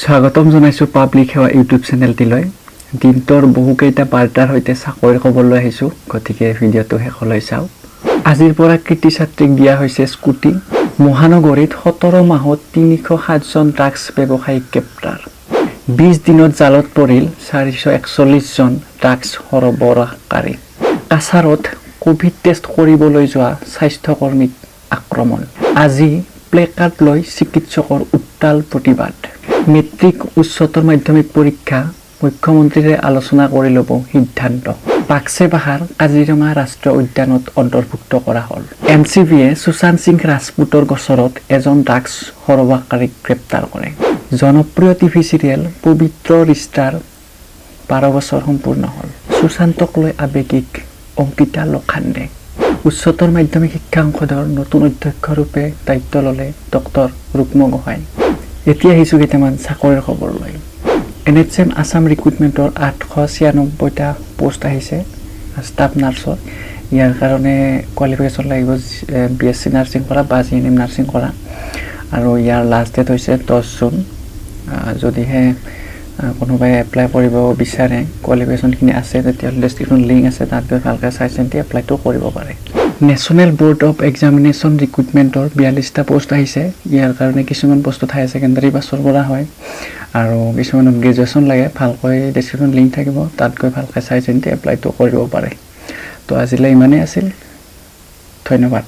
স্বাগতম জনাইছোঁ পাব্লিক সেৱা ইউটিউব চেনেলটিলৈ। দিনটোৰ বহুকেইটা বাৰ্তাৰ সৈতে চাকৰিৰ খবৰ লৈ আহিছোঁ, গতিকে ভিডিঅ'টো শেষলৈ চাওক। আজিৰ পৰা কৃতি ছাত্ৰীক দিয়া হৈছে স্কুটি। মহানগৰীত 17 মাহত 307 জন ড্ৰাগছ ব্যৱসায়ী গ্ৰেপ্তাৰ। 20 দিনত জালত পৰিল 441 জন ড্ৰাগছ সৰবৰাহকাৰী। কাছাৰত কোভিড টেষ্ট কৰিবলৈ যোৱা স্বাস্থ্যকৰ্মীক আক্ৰমণ। আজি প্লেকাৰ্ড লৈ চিকিৎসকৰ উত্তাল প্ৰতিবাদ। মেট্ৰিক উচ্চতৰ মাধ্যমিক পৰীক্ষা মুখ্যমন্ত্ৰীৰে আলোচনা কৰি ল'ব সিদ্ধান্ত। পাকছে পাহাৰ কাজিৰঙা ৰাষ্ট্ৰীয় উদ্যানত অন্তৰ্ভুক্ত কৰা হ'ল। NCBয়ে সুশান্ত সিং ৰাজপুতৰ গোচৰত এজন ড্ৰাগছ সৰবৰাহকাৰীক গ্ৰেপ্তাৰ কৰে। জনপ্ৰিয় টিভি চিৰিয়েল পবিত্ৰ ৰিষ্টাৰ 12 বছৰ সম্পূৰ্ণ হ'ল। সুশান্তক লৈ আৱেগিক অংকিতা লখাণ্ডে। উচ্চতৰ মাধ্যমিক শিক্ষা সংসদৰ নতুন অধ্যক্ষৰূপে দায়িত্ব ল'লে ডক্টৰ ৰুক্ম গোহাঁই। এতিয়া আহিছোঁ কেইটামান চাকৰিৰ খবৰ লৈ। NHM আছাম ৰিক্ৰুটমেণ্টৰ 896টা পোষ্ট আহিছে ষ্টাফ নাৰ্ছৰ। ইয়াৰ কাৰণে কোৱালিফিকেশ্যন লাগিব BSc নাৰ্ছিং কৰা বা GNM নাৰ্ছিং কৰা, আৰু ইয়াৰ লাষ্ট ডেট হৈছে 10 জুন। যদিহে কোনোবাই এপ্লাই কৰিব বিচাৰে, কোৱালিফিকেশ্যনখিনি আছে, তেতিয়াহ'লে ডেছক্ৰিপশ্যন লিংক আছে, তাত গৈ ভালকৈ চাই চিন্তি এপ্লাইটো কৰিব পাৰে। নেশ্যনেল ব'ৰ্ড অফ এক্সামিনেশ্যন ৰিক্ৰুটমেণ্টৰ 42টা পোষ্ট আহিছে। ইয়াৰ কাৰণে কিছুমান পোষ্টত হায়াৰ ছেকেণ্ডাৰী পাছৰ পৰা হয়, আৰু কিছুমানত গ্ৰেজুৱেশ্যন লাগে। ভালকৈ ডেছক্ৰিপশ্যন লিংক থাকিব, তাত গৈ ভালকৈ চাই চিন্তি এপ্লাইটো কৰিব পাৰে। তো আজিলৈ ইমানেই আছিল, ধন্যবাদ।